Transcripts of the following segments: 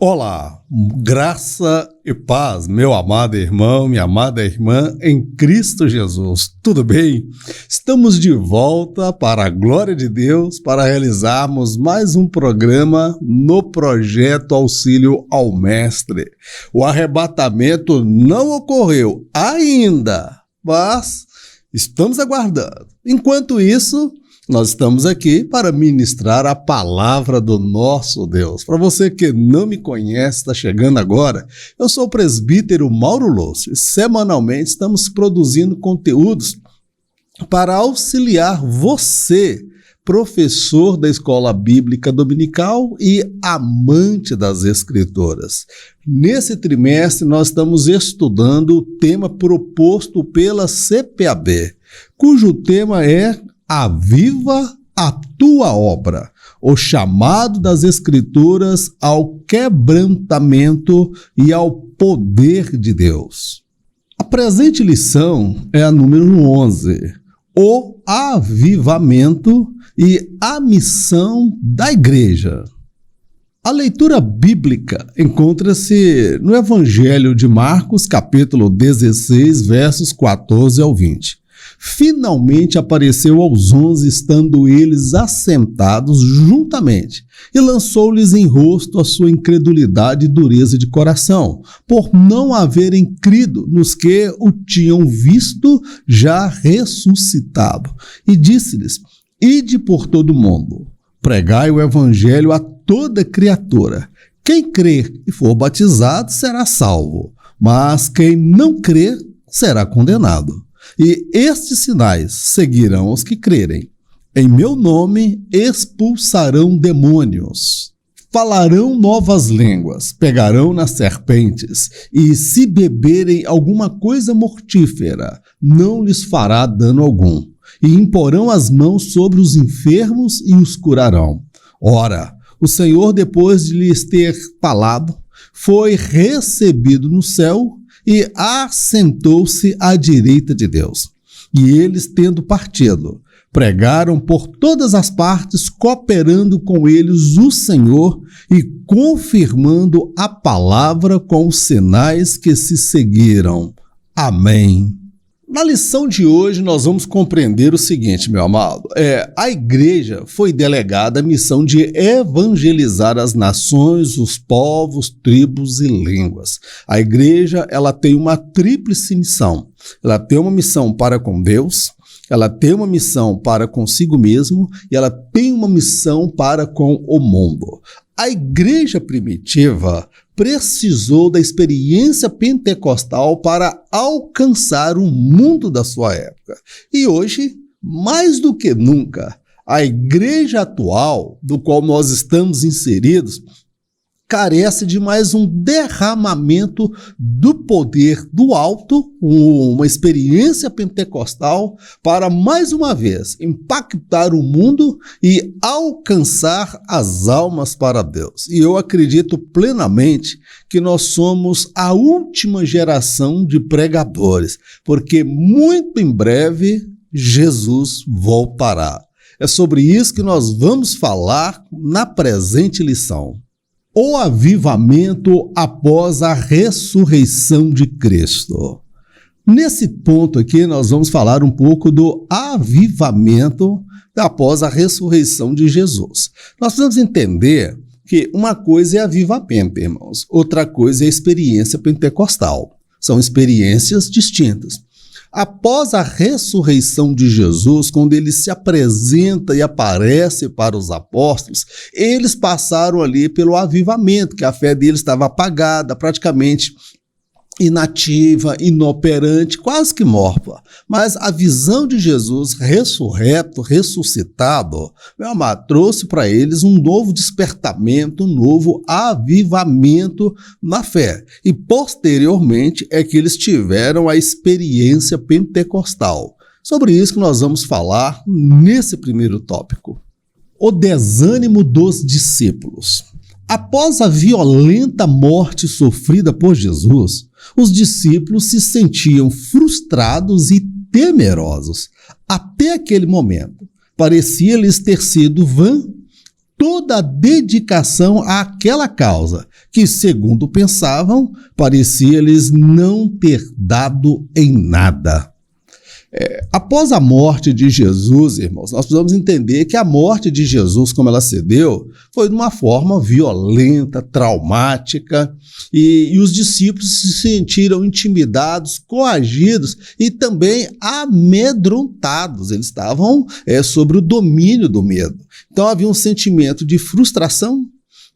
Olá, graça e paz, meu amado irmão, minha amada irmã em Cristo Jesus. Tudo bem? Estamos de volta para a glória de Deus para realizarmos mais um programa no projeto Auxílio ao Mestre. O arrebatamento não ocorreu ainda, mas estamos aguardando. Enquanto isso, nós estamos aqui para ministrar a palavra do nosso Deus. Para você que não me conhece, está chegando agora, eu sou o presbítero Mauro Lúcio. Semanalmente estamos produzindo conteúdos para auxiliar você, professor da Escola Bíblica Dominical e amante das Escrituras. Nesse trimestre, nós estamos estudando o tema proposto pela CPAB, cujo tema é Aviva a tua obra, o chamado das Escrituras ao quebrantamento e ao poder de Deus. A presente lição é a número 11, o avivamento e a missão da igreja. A leitura bíblica encontra-se no Evangelho de Marcos, capítulo 16, versos 14 ao 20. Finalmente apareceu aos 11, estando eles assentados juntamente, e lançou-lhes em rosto a sua incredulidade e dureza de coração, por não haverem crido nos que o tinham visto já ressuscitado. E disse-lhes: Ide por todo o mundo, pregai o evangelho a toda criatura. Quem crer e for batizado será salvo, mas quem não crer será condenado. E estes sinais seguirão os que crerem. Em meu nome expulsarão demônios, falarão novas línguas, pegarão nas serpentes, e se beberem alguma coisa mortífera, não lhes fará dano algum. E imporão as mãos sobre os enfermos e os curarão. Ora, o Senhor, depois de lhes ter falado, foi recebido no céu e assentou-se à direita de Deus. E eles, tendo partido, pregaram por todas as partes, cooperando com eles o Senhor e confirmando a palavra com os sinais que se seguiram. Amém. Na lição de hoje, nós vamos compreender o seguinte, meu amado. A igreja foi delegada a missão de evangelizar as nações, os povos, tribos e línguas. A igreja, ela tem uma tríplice missão. Ela tem uma missão para com Deus, ela tem uma missão para consigo mesmo e ela tem uma missão para com o mundo. A igreja primitiva precisou da experiência pentecostal para alcançar o mundo da sua época. E hoje, mais do que nunca, a igreja atual, do qual nós estamos inseridos, carece de mais um derramamento do poder do alto, uma experiência pentecostal, para mais uma vez impactar o mundo e alcançar as almas para Deus. E eu acredito plenamente que nós somos a última geração de pregadores, porque muito em breve Jesus voltará. É sobre isso que nós vamos falar na presente lição. O avivamento após a ressurreição de Cristo. Nesse ponto aqui, nós vamos falar um pouco do avivamento após a ressurreição de Jesus. Nós precisamos entender que uma coisa é avivamento, irmãos, outra coisa é a experiência pentecostal. São experiências distintas. Após a ressurreição de Jesus, quando ele se apresenta e aparece para os apóstolos, eles passaram ali pelo avivamento, que a fé deles estava apagada, praticamente inativa, inoperante, quase que morta. Mas a visão de Jesus ressurreto, ressuscitado, meu amado, trouxe para eles um novo despertamento, um novo avivamento na fé. E posteriormente é que eles tiveram a experiência pentecostal. Sobre isso que nós vamos falar nesse primeiro tópico. O desânimo dos discípulos. Após a violenta morte sofrida por Jesus, os discípulos se sentiam frustrados e temerosos. Até aquele momento, parecia-lhes ter sido vã toda a dedicação àquela causa, que, segundo pensavam, parecia-lhes não ter dado em nada. Após a morte de Jesus, irmãos, nós precisamos entender que a morte de Jesus, como ela se deu, foi de uma forma violenta, traumática, e os discípulos se sentiram intimidados, coagidos e também amedrontados. Eles estavam sob o domínio do medo. Então havia um sentimento de frustração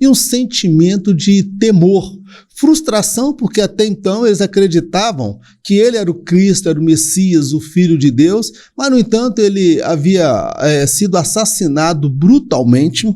e um sentimento de temor. Frustração porque até então eles acreditavam que ele era o Cristo, era o Messias, o Filho de Deus, mas no entanto ele havia sido assassinado brutalmente,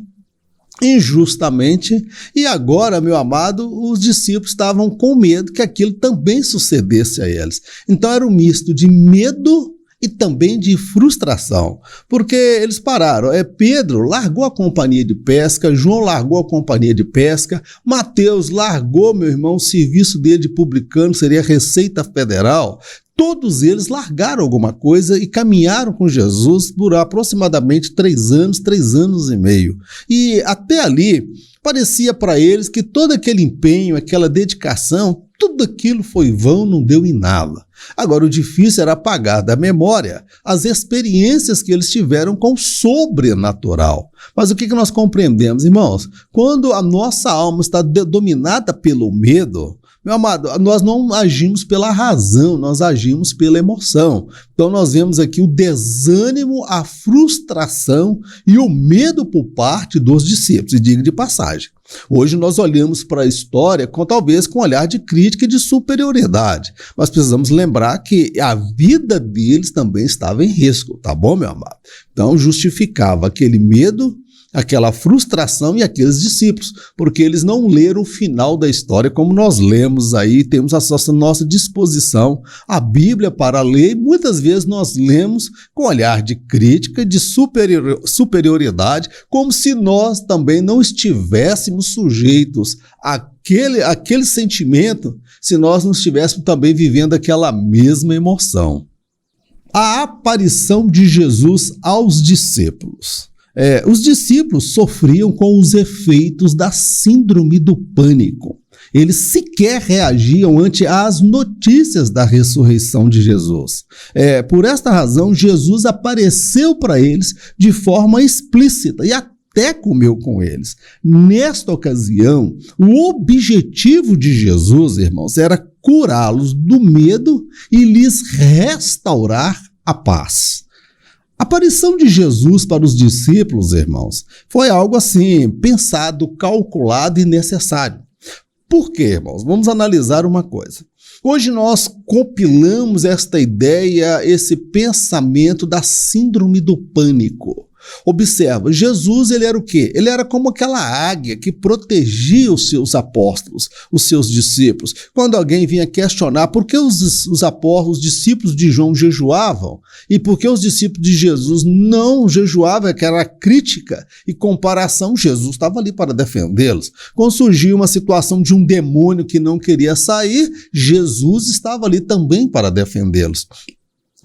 injustamente, e agora, meu amado, os discípulos estavam com medo que aquilo também sucedesse a eles. Então era um misto de medo e também de frustração, porque eles pararam. Pedro largou a companhia de pesca, João largou a companhia de pesca, Mateus largou, meu irmão, o serviço dele de publicano, seria a Receita Federal. Todos eles largaram alguma coisa e caminharam com Jesus por aproximadamente 3 anos e meio. E até ali, parecia para eles que todo aquele empenho, aquela dedicação, tudo aquilo foi vão, não deu em nada. Agora, o difícil era apagar da memória as experiências que eles tiveram com o sobrenatural. Mas o que nós compreendemos, irmãos? Quando a nossa alma está dominada pelo medo, meu amado, nós não agimos pela razão, nós agimos pela emoção. Então nós vemos aqui o desânimo, a frustração e o medo por parte dos discípulos. E diga de passagem, hoje nós olhamos para a história talvez com um olhar de crítica e de superioridade, mas precisamos lembrar que a vida deles também estava em risco, tá bom, meu amado? Então justificava aquele medo, aquela frustração e aqueles discípulos, porque eles não leram o final da história como nós lemos aí, temos à nossa disposição a Bíblia para ler, e muitas vezes nós lemos com olhar de crítica, de superioridade, como se nós também não estivéssemos sujeitos àquele sentimento, se nós não estivéssemos também vivendo aquela mesma emoção. A aparição de Jesus aos discípulos. Os discípulos sofriam com os efeitos da síndrome do pânico. Eles sequer reagiam ante as notícias da ressurreição de Jesus. Por esta razão, Jesus apareceu para eles de forma explícita e até comeu com eles. Nesta ocasião, o objetivo de Jesus, irmãos, era curá-los do medo e lhes restaurar a paz. A aparição de Jesus para os discípulos, irmãos, foi algo assim, pensado, calculado e necessário. Por quê, irmãos? Vamos analisar uma coisa. Hoje nós compilamos esta ideia, esse pensamento da síndrome do pânico. Observa, Jesus, ele era o quê? Ele era como aquela águia que protegia os seus apóstolos, os seus discípulos. Quando alguém vinha questionar por que os apóstolos, os discípulos de João jejuavam e por que os discípulos de Jesus não jejuavam, que era crítica e comparação, Jesus estava ali para defendê-los. Quando surgiu uma situação de um demônio que não queria sair, Jesus estava ali também para defendê-los.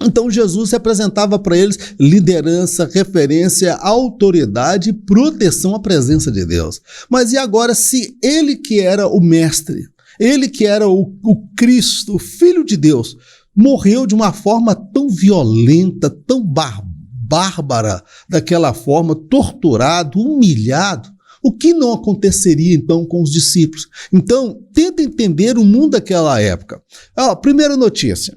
Então Jesus representava para eles liderança, referência, autoridade e proteção à presença de Deus. Mas e agora, se ele que era o mestre, ele que era o Cristo, o Filho de Deus, morreu de uma forma tão violenta, tão bárbara, daquela forma, torturado, humilhado, o que não aconteceria então com os discípulos? Então, tenta entender o mundo daquela época. Primeira notícia.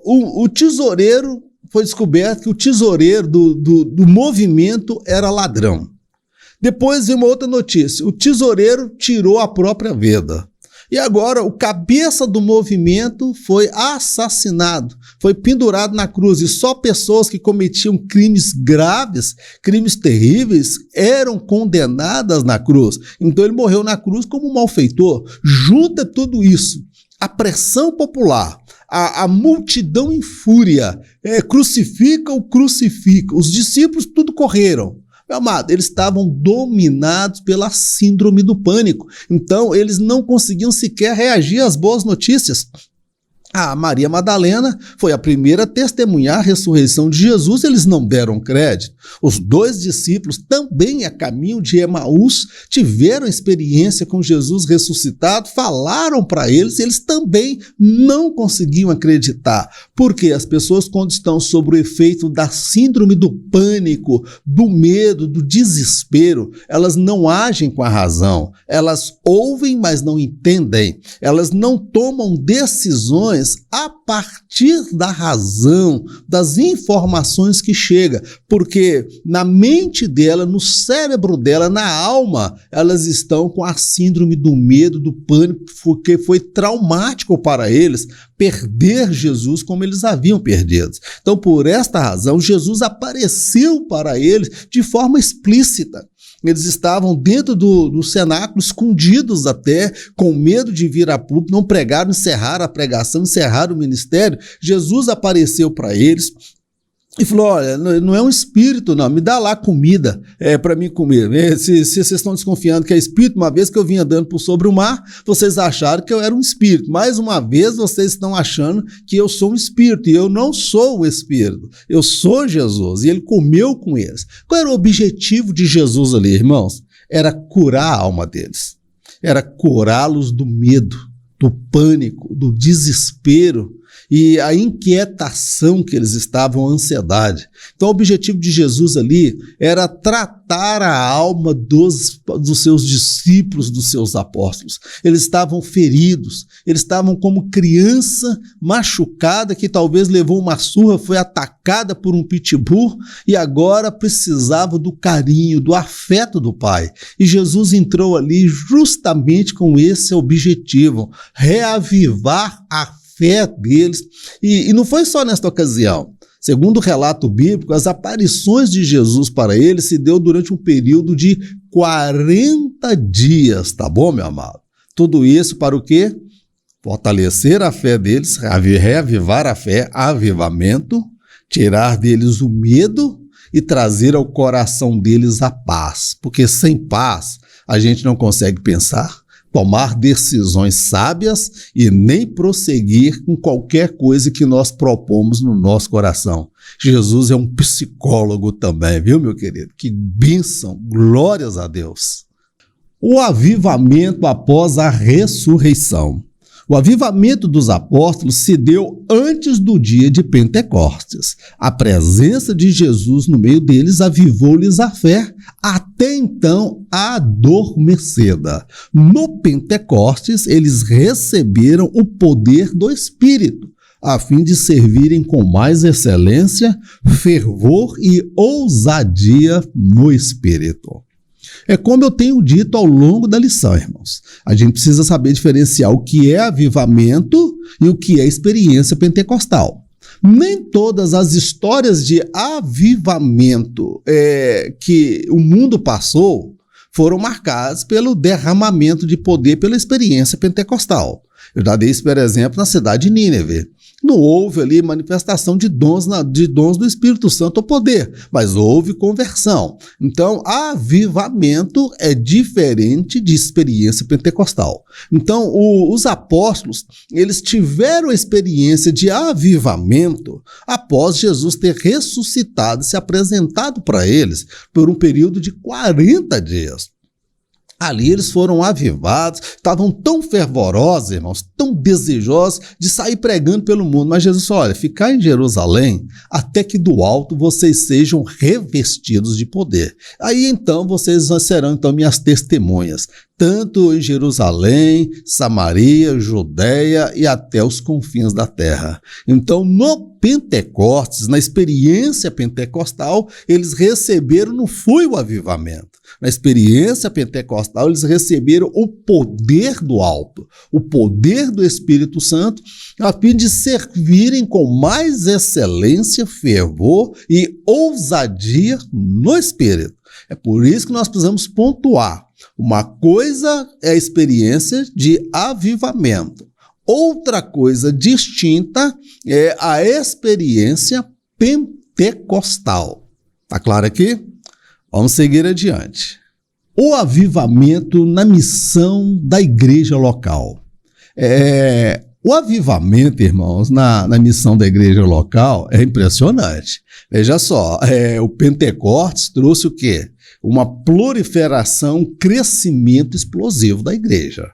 O tesoureiro, foi descoberto que o tesoureiro do movimento era ladrão. Depois veio uma outra notícia, o tesoureiro tirou a própria vida. E agora o cabeça do movimento foi assassinado, foi pendurado na cruz, e só pessoas que cometiam crimes graves, crimes terríveis, eram condenadas na cruz. Então ele morreu na cruz como um malfeitor. Junta tudo isso, a pressão popular, a multidão em fúria, crucifica, os discípulos tudo correram. Meu amado, eles estavam dominados pela síndrome do pânico, então eles não conseguiam sequer reagir às boas notícias. A Maria Madalena foi a primeira a testemunhar a ressurreição de Jesus, eles não deram crédito. Os 2 discípulos, também a caminho de Emaús, tiveram experiência com Jesus ressuscitado, falaram para eles, eles também não conseguiam acreditar. Porque as pessoas, quando estão sob o efeito da síndrome do pânico, do medo, do desespero, elas não agem com a razão, elas ouvem, mas não entendem, elas não tomam decisões a partir da razão, das informações que chegam, porque na mente dela, no cérebro dela, na alma, elas estão com a síndrome do medo, do pânico, porque foi traumático para eles perder Jesus como eles haviam perdido. Então, por esta razão, Jesus apareceu para eles de forma explícita. Eles estavam dentro do cenáculo, escondidos até, com medo de vir a público, não pregaram, encerraram a pregação, encerraram o ministério. Jesus apareceu para eles e falou, olha, não é um espírito não, me dá lá comida para mim comer. Se vocês estão desconfiando que é espírito, uma vez que eu vim andando por sobre o mar, vocês acharam que eu era um espírito. Mais uma vez vocês estão achando que eu sou um espírito, e eu não sou o espírito, eu sou Jesus. E ele comeu com eles. Qual era o objetivo de Jesus ali, irmãos? Era curar a alma deles, era curá-los do medo, do pânico, do desespero e a inquietação que eles estavam, a ansiedade. Então o objetivo de Jesus ali era tratar a alma dos seus discípulos, dos seus apóstolos. Eles estavam feridos, eles estavam como criança machucada que talvez levou uma surra, foi atacada por um pitbull e agora precisava do carinho, do afeto do Pai. E Jesus entrou ali justamente com esse objetivo, reavivar a fé deles, e não foi só nesta ocasião. Segundo o relato bíblico, as aparições de Jesus para eles se deu durante um período de 40 dias, tá bom, meu amado? Tudo isso para o quê? Fortalecer a fé deles, reavivar a fé, avivamento, tirar deles o medo e trazer ao coração deles a paz, porque sem paz a gente não consegue pensar, tomar decisões sábias e nem prosseguir com qualquer coisa que nós propomos no nosso coração. Jesus é um psicólogo também, viu, meu querido? Que bênção, glórias a Deus. O avivamento após a ressurreição. O avivamento dos apóstolos se deu antes do dia de Pentecostes. A presença de Jesus no meio deles avivou-lhes a fé, até então adormecida. No Pentecostes, eles receberam o poder do Espírito, a fim de servirem com mais excelência, fervor e ousadia no Espírito. É como eu tenho dito ao longo da lição, irmãos. A gente precisa saber diferenciar o que é avivamento e o que é experiência pentecostal. Nem todas as histórias de avivamento que o mundo passou foram marcadas pelo derramamento de poder pela experiência pentecostal. Eu já dei isso, por exemplo, na cidade de Nínive. Não houve ali manifestação de dons do Espírito Santo ou poder, mas houve conversão. Então, avivamento é diferente de experiência pentecostal. Então, os apóstolos, eles tiveram a experiência de avivamento após Jesus ter ressuscitado e se apresentado para eles por um período de 40 dias. Ali eles foram avivados, estavam tão fervorosos, irmãos, tão desejosos de sair pregando pelo mundo. Mas Jesus falou, olha, ficar em Jerusalém até que do alto vocês sejam revestidos de poder. Aí então vocês serão então minhas testemunhas, tanto em Jerusalém, Samaria, Judeia e até os confins da terra. Então no Pentecostes, na experiência pentecostal, eles receberam, não foi o avivamento. Na experiência pentecostal, eles receberam o poder do alto, o poder do Espírito Santo, a fim de servirem com mais excelência, fervor e ousadia no Espírito. É por isso que nós precisamos pontuar. Uma coisa é a experiência de avivamento. Outra coisa distinta é a experiência pentecostal. Tá claro aqui? Vamos seguir adiante. O avivamento na missão da igreja local. O avivamento, irmãos, na missão da igreja local é impressionante. Veja só, o Pentecostes trouxe o quê? Uma proliferação, um crescimento explosivo da igreja.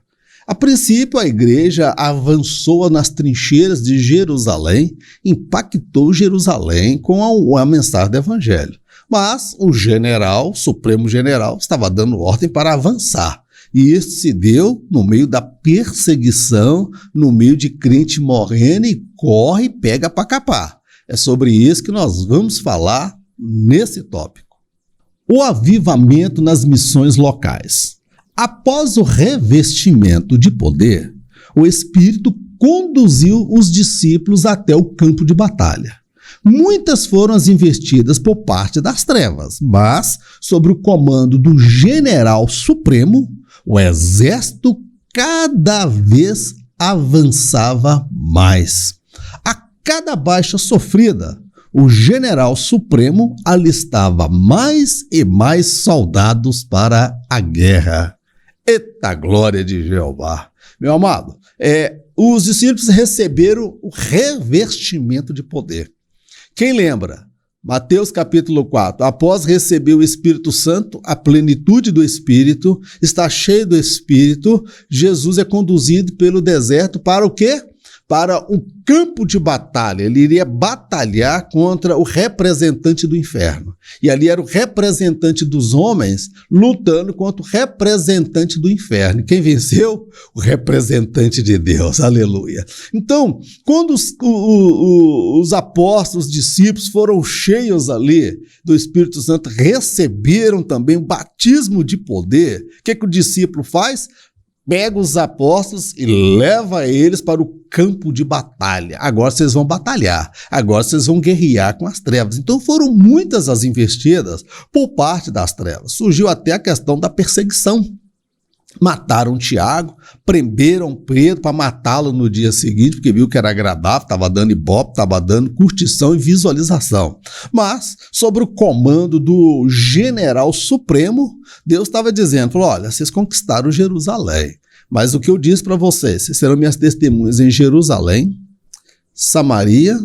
A princípio, a igreja avançou nas trincheiras de Jerusalém, impactou Jerusalém com a mensagem do evangelho. Mas o general, o supremo general, estava dando ordem para avançar. E isso se deu no meio da perseguição, no meio de crente morrendo e corre e pega para capar. É sobre isso que nós vamos falar nesse tópico. O avivamento nas missões locais. Após o revestimento de poder, o Espírito conduziu os discípulos até o campo de batalha. Muitas foram as investidas por parte das trevas, mas, sob o comando do general supremo, o exército cada vez avançava mais. A cada baixa sofrida, o general supremo alistava mais e mais soldados para a guerra. Eita glória de Jeová! Meu amado, os discípulos receberam o revestimento de poder. Quem lembra? Mateus capítulo 4, após receber o Espírito Santo, a plenitude do Espírito, está cheio do Espírito, Jesus é conduzido pelo deserto para o quê? Para o campo de batalha. Ele iria batalhar contra o representante do inferno. E ali era o representante dos homens lutando contra o representante do inferno. Quem venceu? O representante de Deus. Aleluia. Então, quando os apóstolos, os discípulos foram cheios ali do Espírito Santo, receberam também o batismo de poder, o que o discípulo faz? Pega os apóstolos e leva eles para o campo de batalha. Agora vocês vão batalhar, agora vocês vão guerrear com as trevas. Então foram muitas as investidas por parte das trevas. Surgiu até a questão da perseguição. Mataram Tiago, prenderam Pedro para matá-lo no dia seguinte, porque viu que era agradável, estava dando ibope, estava dando curtição e visualização. Mas, sob o comando do general supremo, Deus estava dizendo, falou, olha, vocês conquistaram Jerusalém, mas o que eu disse para vocês, vocês serão minhas testemunhas em Jerusalém, Samaria,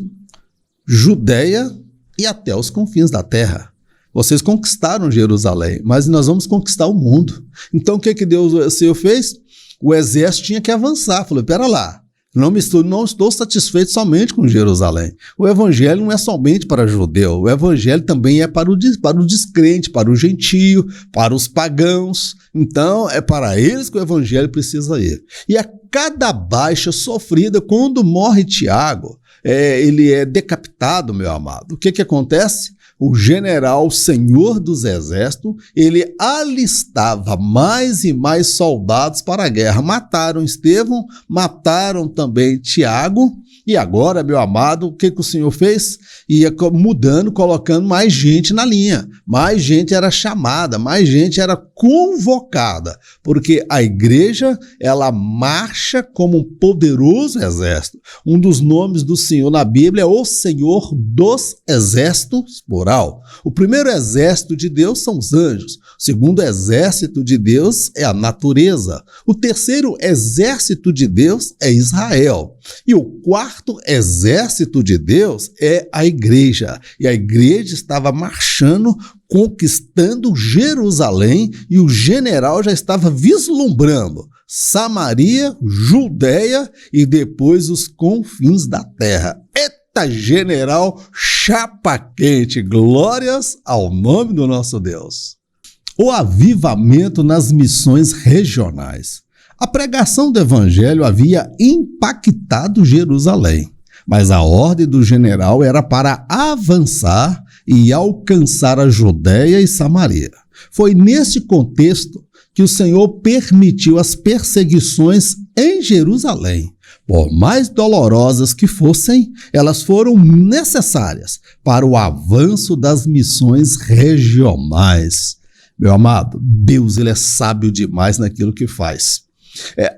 Judeia e até os confins da terra. Vocês conquistaram Jerusalém, mas nós vamos conquistar o mundo. Então o que Deus o Senhor fez? O exército tinha que avançar. Falou, pera lá, não estou satisfeito somente com Jerusalém. O evangelho não é somente para judeu, o evangelho também é para o descrente, para o gentio, para os pagãos. Então é para eles que o evangelho precisa ir. E a cada baixa sofrida, quando morre Tiago, ele é decapitado, meu amado. O que acontece? O general, senhor dos exércitos, ele alistava mais e mais soldados para a guerra. Mataram Estevão, mataram também Tiago, e agora, meu amado, o que o Senhor fez? Ia mudando, colocando mais gente na linha. Mais gente era chamada, mais gente era convocada, porque a igreja, ela marcha como um poderoso exército. Um dos nomes do Senhor na Bíblia é o Senhor dos Exércitos, plural. O primeiro exército de Deus são os anjos. O segundo exército de Deus é a natureza. O terceiro exército de Deus é Israel. E o quarto exército de Deus é a igreja. E a igreja estava marchando, conquistando Jerusalém, e o general já estava vislumbrando Samaria, Judeia e depois os confins da terra. Eita, general chapa quente! Glórias ao nome do nosso Deus. O avivamento nas missões regionais. A pregação do evangelho havia impactado Jerusalém, mas a ordem do general era para avançar e alcançar a Judeia e Samaria. Foi nesse contexto que o Senhor permitiu as perseguições em Jerusalém. Por mais dolorosas que fossem, elas foram necessárias para o avanço das missões regionais. Meu amado, Deus ele é sábio demais naquilo que faz.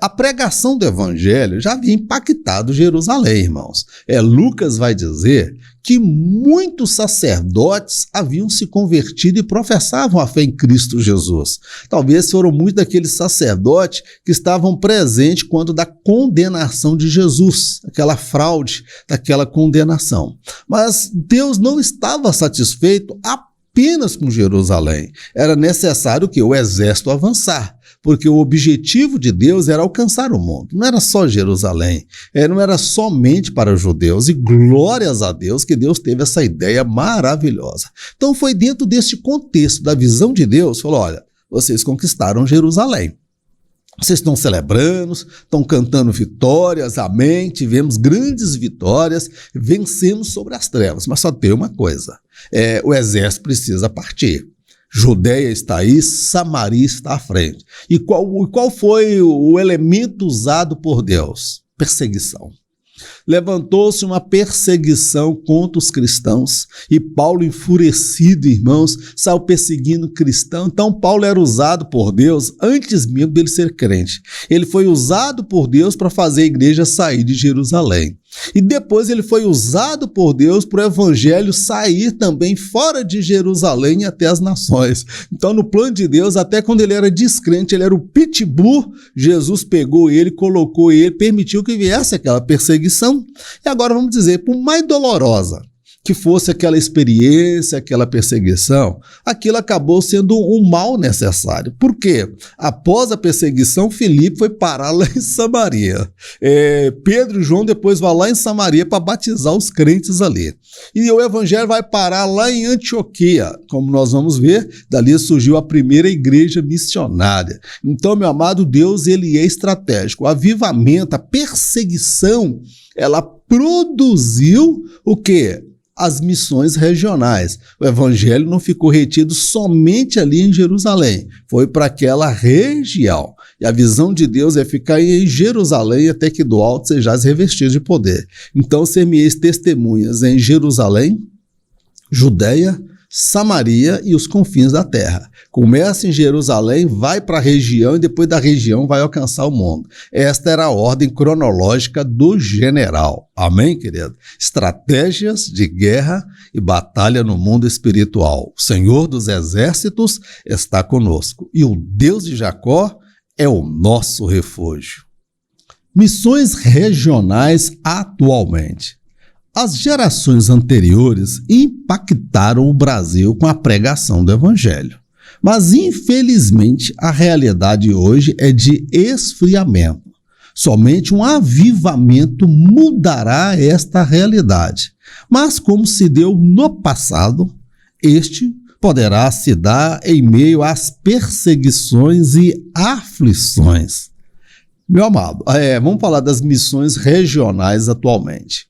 A pregação do evangelho já havia impactado Jerusalém, irmãos. Lucas vai dizer que muitos sacerdotes haviam se convertido e professavam a fé em Cristo Jesus. Talvez foram muitos daqueles sacerdotes que estavam presentes quando da condenação de Jesus, aquela fraude daquela condenação. Mas Deus não estava satisfeito apenas com Jerusalém. Era necessário que o exército avançar, porque o objetivo de Deus era alcançar o mundo. Não era só Jerusalém, não era somente para os judeus, e glórias a Deus que Deus teve essa ideia maravilhosa. Então foi dentro deste contexto da visão de Deus, falou, olha, vocês conquistaram Jerusalém. Vocês estão celebrando, estão cantando vitórias, amém, tivemos grandes vitórias, vencemos sobre as trevas, mas só tem uma coisa, o exército precisa partir. Judeia está aí, Samaria está à frente. E qual foi o elemento usado por Deus? Perseguição. Levantou-se uma perseguição contra os cristãos e Paulo, enfurecido, irmãos, saiu perseguindo cristãos. Então Paulo era usado por Deus antes mesmo dele ser crente. Ele foi usado por Deus para fazer a igreja sair de Jerusalém. E depois ele foi usado por Deus para o evangelho sair também fora de Jerusalém e até as nações. Então, no plano de Deus, até quando ele era descrente, ele era o pitbull, Jesus pegou ele, colocou ele, permitiu que viesse aquela perseguição. E agora vamos dizer, por mais dolorosa que fosse aquela experiência, aquela perseguição, aquilo acabou sendo um mal necessário. Por quê? Após a perseguição, Filipe foi parar lá em Samaria. Pedro e João depois vão lá em Samaria para batizar os crentes ali. E o evangelho vai parar lá em Antioquia, como nós vamos ver, dali surgiu a primeira igreja missionária. Então, meu amado, Deus, ele é estratégico. O avivamento, a perseguição, ela produziu o quê? As missões regionais. O evangelho não ficou retido somente ali em Jerusalém, foi para aquela região. E a visão de Deus é ficar em Jerusalém até que do alto sejais revestidos de poder. Então, ser-me-eis testemunhas em Jerusalém, Judeia, Samaria e os confins da terra. Começa em Jerusalém, vai para a região e depois da região vai alcançar o mundo. Esta era a ordem cronológica do general. Amém, querido? Estratégias de guerra e batalha no mundo espiritual. O Senhor dos exércitos está conosco e o Deus de Jacó é o nosso refúgio. Missões regionais atualmente. As gerações anteriores impactaram o Brasil com a pregação do Evangelho. Mas, infelizmente, a realidade hoje é de esfriamento. Somente um avivamento mudará esta realidade. Mas, como se deu no passado, este poderá se dar em meio às perseguições e aflições. Meu amado, vamos falar das missões regionais atualmente.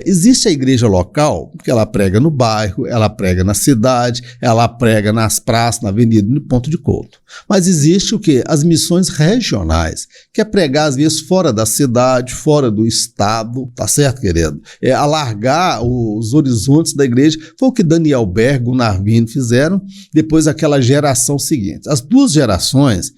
Existe a igreja local, que ela prega no bairro, ela prega na cidade, ela prega nas praças, na avenida, no ponto de culto. Mas existe o quê? As missões regionais, que é pregar às vezes fora da cidade, fora do estado, tá certo, querido? Alargar os horizontes da igreja, foi o que Daniel Berg, Gunnar Wien fizeram, depois aquela geração seguinte. As duas gerações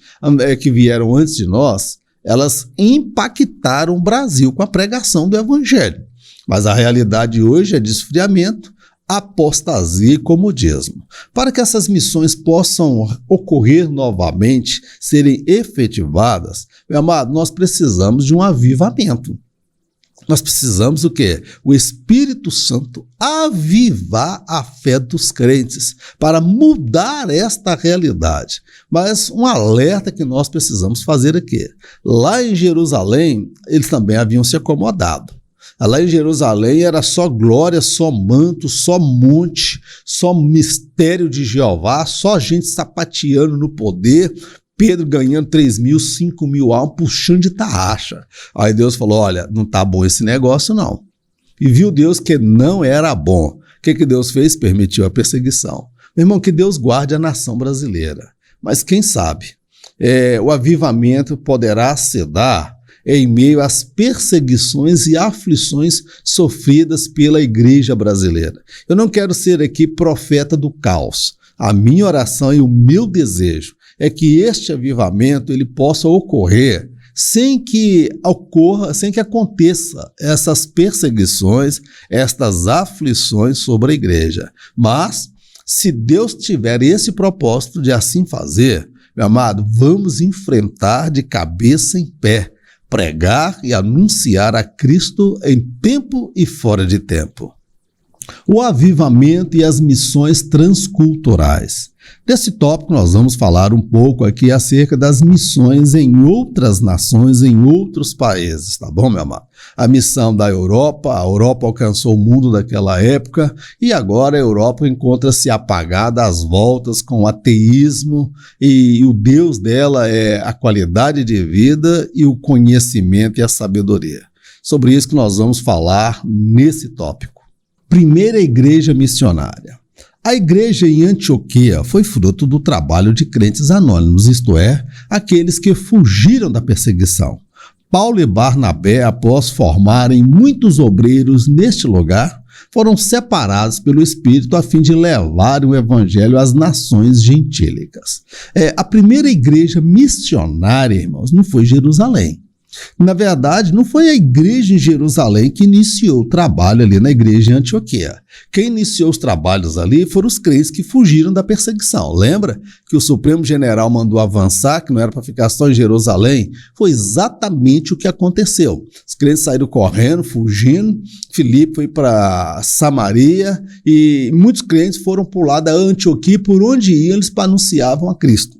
que vieram antes de nós, elas impactaram o Brasil com a pregação do evangelho. Mas a realidade hoje é de esfriamento, apostasia e comodismo. Para que essas missões possam ocorrer novamente, serem efetivadas, meu amado, nós precisamos de um avivamento. Nós precisamos o quê? O Espírito Santo avivar a fé dos crentes para mudar esta realidade. Mas um alerta que nós precisamos fazer aqui. Lá em Jerusalém, eles também haviam se acomodado. Lá em Jerusalém era só glória, só manto, só monte, só mistério de Jeová, só gente sapateando no poder, Pedro ganhando 3.000, 5.000 almas, puxando de tarraxa. Aí Deus falou, olha, não tá bom esse negócio não. E viu Deus que não era bom. O que Deus fez? Permitiu a perseguição. Meu irmão, que Deus guarde a nação brasileira. Mas quem sabe, o avivamento poderá se dar em meio às perseguições e aflições sofridas pela igreja brasileira. Eu não quero ser aqui profeta do caos. A minha oração e o meu desejo é que este avivamento ele possa ocorrer sem que aconteça essas perseguições, estas aflições sobre a igreja. Mas, se Deus tiver esse propósito de assim fazer, meu amado, vamos enfrentar de cabeça em pé, pregar e anunciar a Cristo em tempo e fora de tempo. O avivamento e as missões transculturais. Desse tópico nós vamos falar um pouco aqui acerca das missões em outras nações, em outros países, tá bom, meu amado? A missão da Europa, a Europa alcançou o mundo daquela época e agora a Europa encontra-se apagada às voltas com o ateísmo e o Deus dela é a qualidade de vida e o conhecimento e a sabedoria. Sobre isso que nós vamos falar nesse tópico. Primeira igreja missionária. A igreja em Antioquia foi fruto do trabalho de crentes anônimos, isto é, aqueles que fugiram da perseguição. Paulo e Barnabé, após formarem muitos obreiros neste lugar, foram separados pelo Espírito a fim de levar o evangelho às nações gentílicas. A primeira igreja missionária, irmãos, não foi Jerusalém. Na verdade, não foi a igreja em Jerusalém que iniciou o trabalho ali na igreja em Antioquia. Quem iniciou os trabalhos ali foram os crentes que fugiram da perseguição. Lembra que o Supremo General mandou avançar, que não era para ficar só em Jerusalém? Foi exatamente o que aconteceu. Os crentes saíram correndo, fugindo. Filipe foi para Samaria e muitos crentes foram para o lado da Antioquia, por onde iam eles anunciavam a Cristo.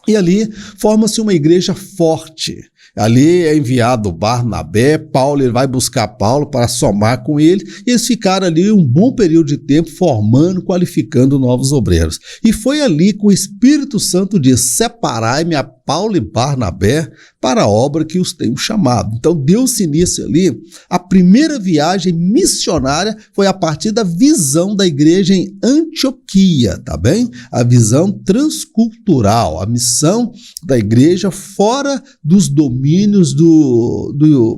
E ali forma-se uma igreja forte. Ali é enviado Barnabé, Paulo, ele vai buscar Paulo para somar com ele, e eles ficaram ali um bom período de tempo formando, qualificando novos obreiros. E foi ali que o Espírito Santo diz: separai-me a Paulo e Barnabé para a obra que os tenho chamado. Então Deus se inicia ali. A primeira viagem missionária foi a partir da visão da igreja em Antioquia, tá bem? A visão transcultural, a missão da igreja fora dos domínios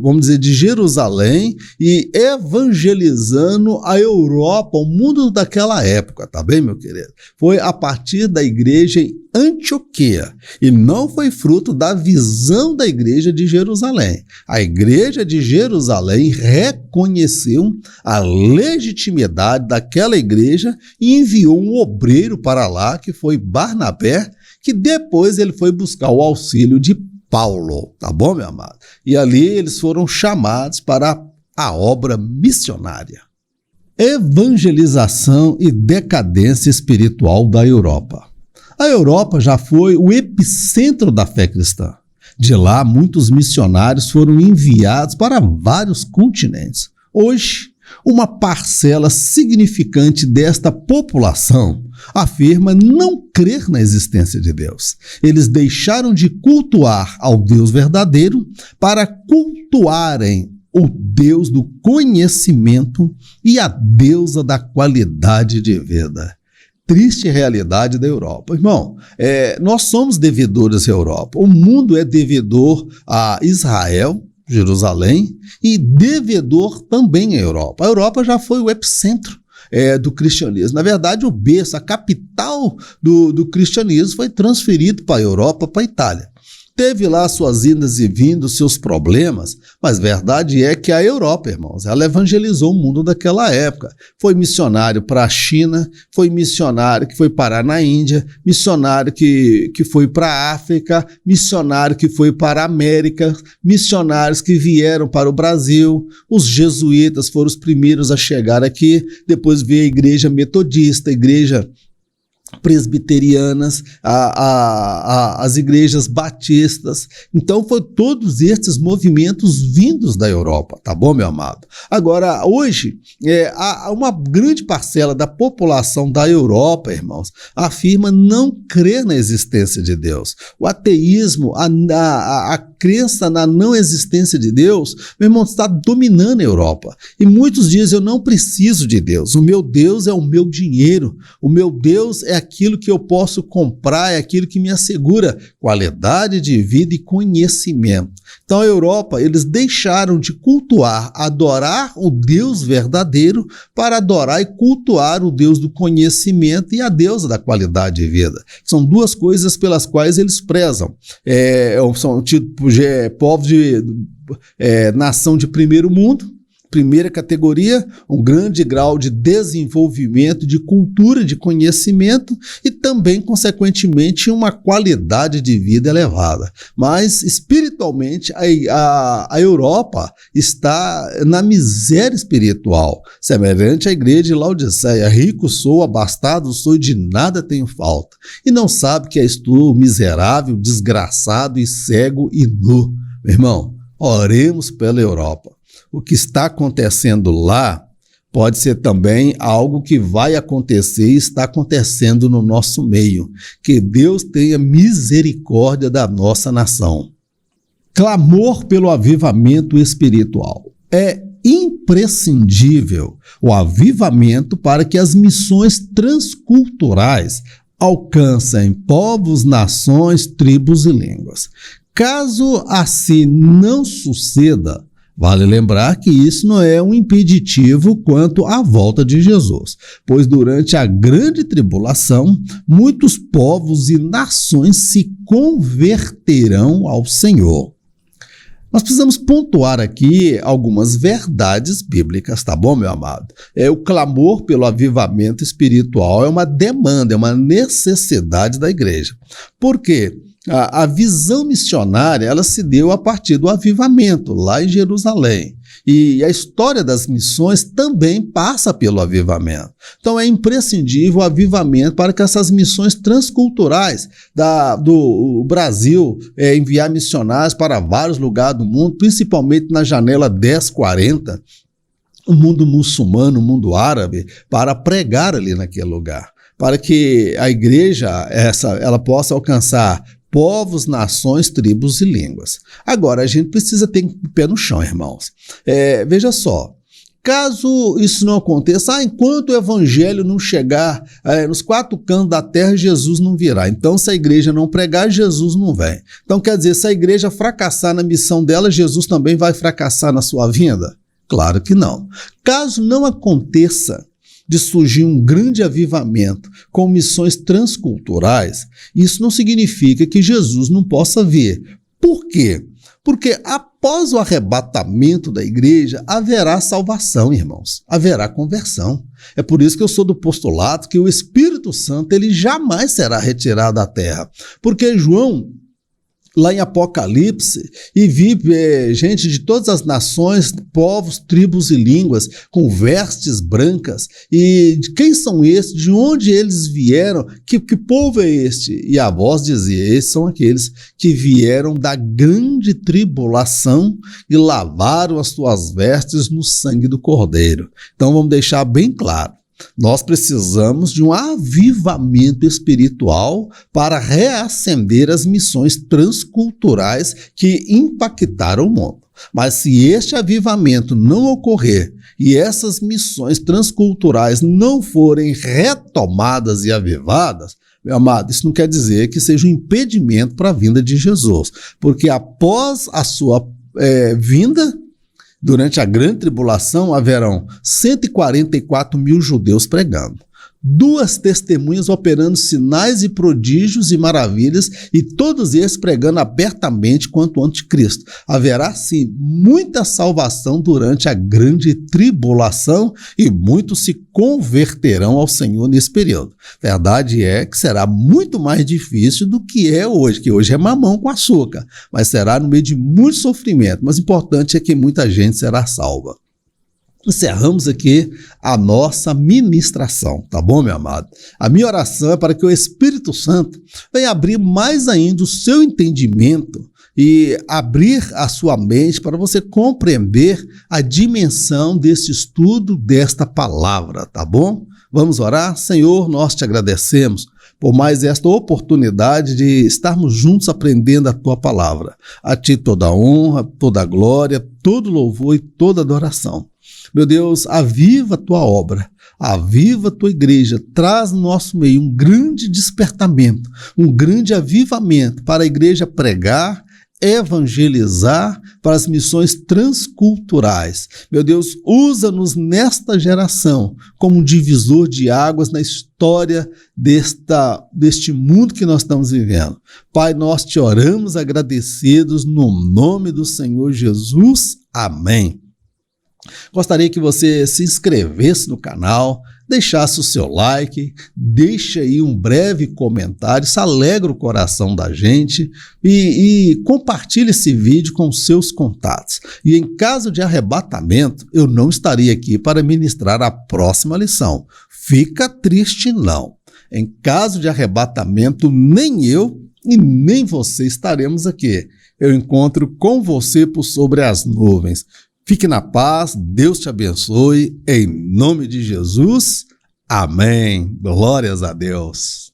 vamos dizer, de Jerusalém e evangelizando a Europa, o mundo daquela época, tá bem, meu querido? Foi a partir da igreja em Antioquia e não foi fruto da visão da igreja de Jerusalém. A igreja de Jerusalém reconheceu a legitimidade daquela igreja e enviou um obreiro para lá, que foi Barnabé, que depois ele foi buscar o auxílio de Paulo, tá bom, meu amado? E ali eles foram chamados para a obra missionária. Evangelização e decadência espiritual da Europa. A Europa já foi o epicentro da fé cristã. De lá, muitos missionários foram enviados para vários continentes. Hoje, uma parcela significante desta população afirma não crer na existência de Deus. Eles deixaram de cultuar ao Deus verdadeiro para cultuarem o Deus do conhecimento e a deusa da qualidade de vida. Triste realidade da Europa. Irmão, nós somos devedores à Europa. O mundo é devedor a Israel, Jerusalém, e devedor também à Europa. A Europa já foi o epicentro do cristianismo. Na verdade, o berço, a capital do cristianismo foi transferido para a Europa, para a Itália. Teve lá suas idas e vindas, seus problemas, mas verdade é que a Europa, irmãos, ela evangelizou o mundo daquela época. Foi missionário para a China, foi missionário que foi parar na Índia, missionário que foi para a África, missionário que foi para a América, missionários que vieram para o Brasil. Os jesuítas foram os primeiros a chegar aqui, depois veio a igreja metodista, a igreja presbiterianas, as igrejas batistas. Então, foi todos esses movimentos vindos da Europa, tá bom, meu amado? Agora, hoje, há uma grande parcela da população da Europa, irmãos, afirma não crer na existência de Deus. O ateísmo, a crença na não existência de Deus, meu irmão, está dominando a Europa. E muitos dizem: eu não preciso de Deus, o meu Deus é o meu dinheiro, o meu Deus é aquilo que eu posso comprar, é aquilo que me assegura qualidade de vida e conhecimento. Então a Europa, eles deixaram de cultuar, adorar o Deus verdadeiro para adorar e cultuar o Deus do conhecimento e a deusa da qualidade de vida. São duas coisas pelas quais eles prezam. São tipos de povos de nação de primeiro mundo, primeira categoria, um grande grau de desenvolvimento, de cultura, de conhecimento e também, consequentemente, uma qualidade de vida elevada. Mas, espiritualmente, a Europa está na miséria espiritual, semelhante à igreja de Laodiceia. Rico sou, abastado sou, de nada tenho falta. E não sabe que és tu, miserável, desgraçado e cego e nu. Meu irmão, oremos pela Europa. O que está acontecendo lá pode ser também algo que vai acontecer e está acontecendo no nosso meio. Que Deus tenha misericórdia da nossa nação. Clamor pelo avivamento espiritual. É imprescindível o avivamento para que as missões transculturais alcancem povos, nações, tribos e línguas. Caso assim não suceda, vale lembrar que isso não é um impeditivo quanto à volta de Jesus, pois durante a grande tribulação, muitos povos e nações se converterão ao Senhor. Nós precisamos pontuar aqui algumas verdades bíblicas, tá bom, meu amado? O clamor pelo avivamento espiritual é uma demanda, é uma necessidade da igreja. Por quê? A visão missionária, ela se deu a partir do avivamento, lá em Jerusalém. E a história das missões também passa pelo avivamento. Então é imprescindível o avivamento para que essas missões transculturais do Brasil enviar missionários para vários lugares do mundo, principalmente na janela 1040, o mundo muçulmano, o mundo árabe, para pregar ali naquele lugar. Para que a igreja ela possa alcançar povos, nações, tribos e línguas. Agora, a gente precisa ter o pé no chão, irmãos. Veja só, caso isso não aconteça, enquanto o evangelho não chegar nos quatro cantos da terra, Jesus não virá. Então, se a igreja não pregar, Jesus não vem. Então, quer dizer, se a igreja fracassar na missão dela, Jesus também vai fracassar na sua vinda? Claro que não. Caso não aconteça de surgir um grande avivamento com missões transculturais, isso não significa que Jesus não possa vir. Por quê? Porque após o arrebatamento da igreja, haverá salvação, irmãos. Haverá conversão. É por isso que eu sou do postulado que o Espírito Santo ele jamais será retirado da terra. Porque João, lá em Apocalipse, e vi gente de todas as nações, povos, tribos e línguas, com vestes brancas, e de quem são estes, de onde eles vieram, que povo é este? E a voz dizia, esses são aqueles que vieram da grande tribulação e lavaram as suas vestes no sangue do Cordeiro. Então vamos deixar bem claro, nós precisamos de um avivamento espiritual para reacender as missões transculturais que impactaram o mundo. Mas se este avivamento não ocorrer e essas missões transculturais não forem retomadas e avivadas, meu amado, isso não quer dizer que seja um impedimento para a vinda de Jesus, porque após a sua vinda, durante a grande tribulação, haverão 144 mil judeus pregando. 2 testemunhas operando sinais e prodígios e maravilhas, e todos eles pregando abertamente quanto o anticristo. Haverá, sim, muita salvação durante a grande tribulação e muitos se converterão ao Senhor nesse período. Verdade é que será muito mais difícil do que é hoje, que hoje é mamão com açúcar, mas será no meio de muito sofrimento. Mas o importante é que muita gente será salva. Encerramos aqui a nossa ministração, tá bom, meu amado? A minha oração é para que o Espírito Santo venha abrir mais ainda o seu entendimento e abrir a sua mente para você compreender a dimensão desse estudo, desta palavra, tá bom? Vamos orar? Senhor, nós te agradecemos por mais esta oportunidade de estarmos juntos aprendendo a tua palavra. A ti toda honra, toda glória, todo louvor e toda adoração. Meu Deus, aviva a tua obra, aviva a tua igreja, traz no nosso meio um grande despertamento, um grande avivamento para a igreja pregar, evangelizar, para as missões transculturais. Meu Deus, usa-nos nesta geração como um divisor de águas na história deste mundo que nós estamos vivendo. Pai, nós te oramos agradecidos no nome do Senhor Jesus. Amém. Gostaria que você se inscrevesse no canal, deixasse o seu like, deixe aí um breve comentário, isso alegra o coração da gente e compartilhe esse vídeo com seus contatos. E em caso de arrebatamento, eu não estaria aqui para ministrar a próxima lição. Fica triste não. Em caso de arrebatamento, nem eu e nem você estaremos aqui. Eu encontro com você por sobre as nuvens. Fique na paz, Deus te abençoe, em nome de Jesus. Amém. Glórias a Deus.